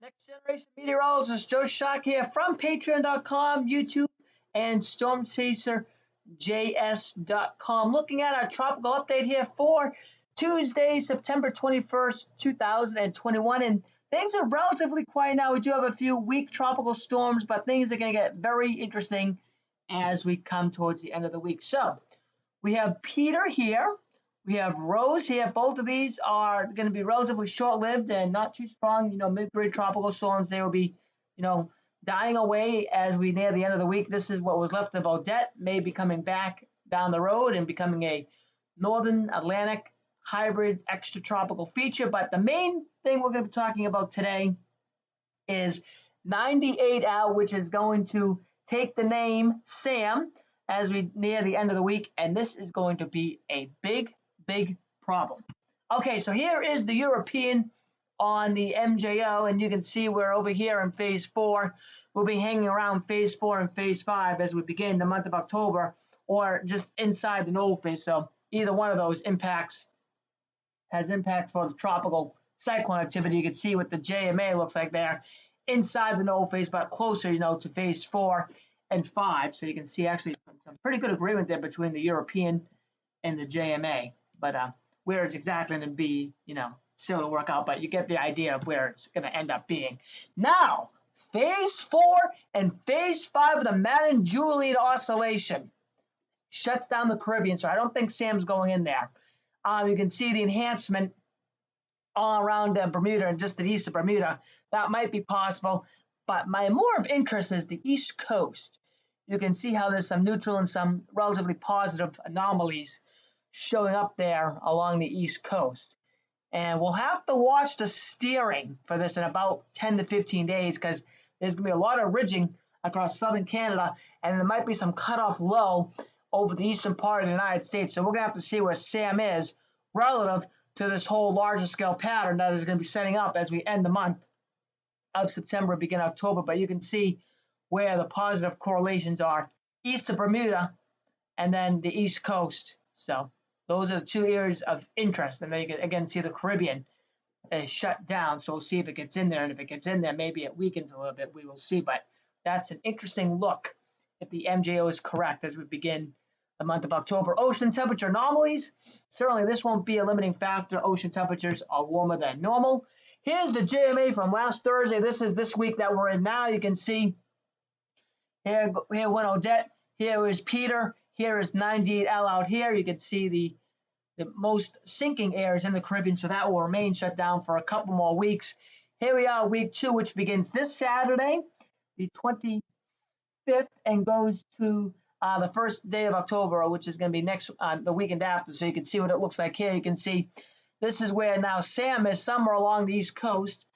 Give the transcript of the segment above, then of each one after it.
Next Generation Meteorologist Joe Shock here from Patreon.com, YouTube, and StormChaserJS.com. Looking at our tropical update here for Tuesday, September 21st, 2021. And things are relatively quiet now. We do have a few weak tropical storms, but things are going to get very interesting as we come towards the end of the week. So we have Peter here. We have Rose here. Both of these are going to be relatively short-lived and not too strong. Mid-grade tropical storms. They will be, dying away as we near the end of the week. This is what was left of Odette, may be coming back down the road and becoming a northern Atlantic hybrid extratropical feature. But the main thing we're going to be talking about today is 98L, which is going to take the name Sam as we near the end of the week. And this is going to be a big problem. Okay, so here is the European on the MJO, and you can see we're over here in phase 4. We'll be hanging around phase 4 and phase 5 as we begin the month of October, or just inside the null phase. So either one of those has impacts for the tropical cyclone activity. You can see what the JMA looks like there inside the null phase, but closer, to phase 4 and 5. So you can see actually some pretty good agreement there between the European and the JMA. But where it's exactly going to be, still to work out, but you get the idea of where it's going to end up being. Now, phase 4 and phase 5 of the Madden-Juliet oscillation shuts down the Caribbean, so I don't think Sam's going in there. You can see the enhancement all around Bermuda and just the east of Bermuda. That might be possible, but my more of interest is the East Coast. You can see how there's some neutral and some relatively positive anomalies showing up there along the East Coast. And we'll have to watch the steering for this in about 10 to 15 days because there's going to be a lot of ridging across southern Canada, and there might be some cutoff low over the eastern part of the United States. So we're going to have to see where Sam is relative to this whole larger scale pattern that is going to be setting up as we end the month of September, begin October. But you can see where the positive correlations are east of Bermuda and then the East Coast. So those are the two areas of interest. And then you can again see the Caribbean is shut down. So we'll see if it gets in there. And if it gets in there, maybe it weakens a little bit. We will see. But that's an interesting look if the MJO is correct as we begin the month of October. Ocean temperature anomalies. Certainly this won't be a limiting factor. Ocean temperatures are warmer than normal. Here's the JMA from last Thursday. This is this week that we're in now. You can see here went Odette. Here is Peter. Here is 98L out here. You can see the most sinking areas in the Caribbean, so that will remain shut down for a couple more weeks. Here we are, week 2, which begins this Saturday, the 25th, and goes to the first day of October, which is going to be next the weekend after. So you can see what it looks like here. You can see this is where now Sam is somewhere along the East Coast,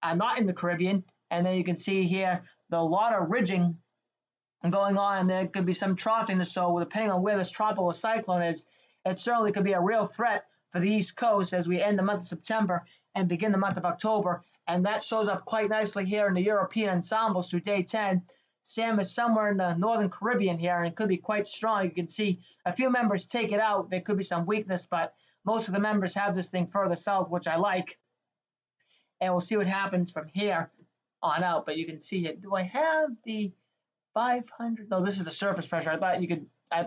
not in the Caribbean. And then you can see here a lot of ridging going on, and there could be some troughing. So depending on where this tropical cyclone is, it certainly could be a real threat for the East Coast as we end the month of September and begin the month of October. And that shows up quite nicely here in the European ensembles through day 10. Sam is somewhere in the northern Caribbean here, and it could be quite strong. You can see a few members take it out. There could be some weakness, but most of the members have this thing further south, which I like. And we'll see what happens from here on out. But you can see it. Do I have the 500? No, this is the surface pressure. I thought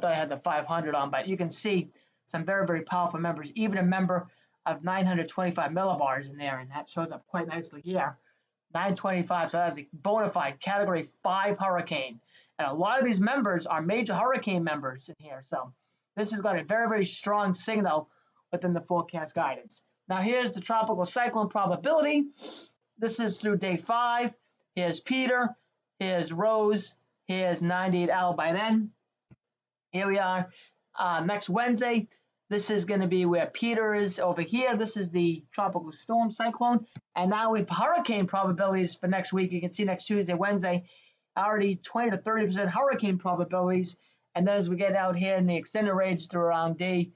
I had the 500 on, but you can see some very powerful members, even a member of 925 millibars in there, and that shows up quite nicely here. 925, so that's a bona fide category 5 hurricane. And a lot of these members are major hurricane members in here. So this has got a very strong signal within the forecast guidance. Now here's the tropical cyclone probability. This is through day 5. Here's Peter. Here's Rose. Here's 98L by then. Here we are next Wednesday. This is going to be where Peter is over here. This is the tropical storm cyclone. And now we have hurricane probabilities for next week. You can see next Tuesday, Wednesday, already 20 to 30% hurricane probabilities. And then as we get out here in the extended range through around day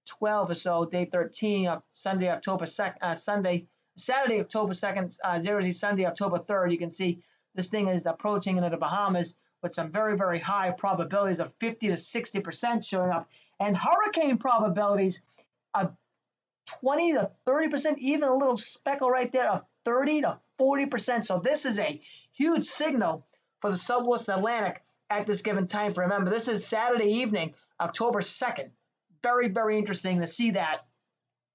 12 or so, day 13, Saturday, October 2nd, 0Z Sunday, October 3rd, you can see this thing is approaching into the Bahamas with some very high probabilities of 50 to 60% showing up, and hurricane probabilities of 20 to 30%, even a little speckle right there of 30 to 40%. So this is a huge signal for the Southwest Atlantic at this given time frame. Remember, this is Saturday evening, October 2nd. Very, very interesting to see that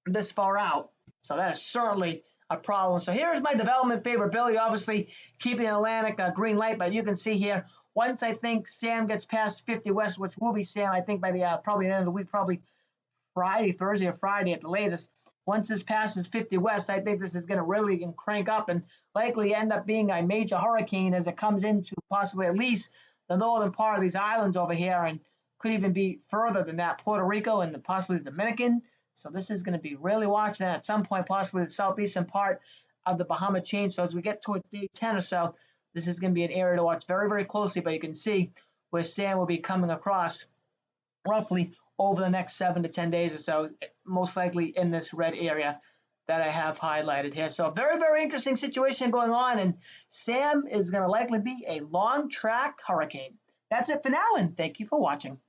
this far out. So that is certainly a problem. So here's my development favorability, obviously keeping Atlantic green light, but you can see here, once I think Sam gets past 50 west, which will be Sam, I think by the probably the end of the week, probably Friday, Thursday or Friday at the latest. Once this passes 50 west, I think this is going to really crank up and likely end up being a major hurricane as it comes into possibly at least the northern part of these islands over here, and could even be further than that, Puerto Rico and possibly the Dominican. So this is going to be really watching at some point, possibly the southeastern part of the Bahama chain. So as we get towards day 10 or so, this is going to be an area to watch very, very closely. But you can see where Sam will be coming across roughly over the next 7 to 10 days or so, most likely in this red area that I have highlighted here. So very, very interesting situation going on. And Sam is going to likely be a long track hurricane. That's it for now, and thank you for watching.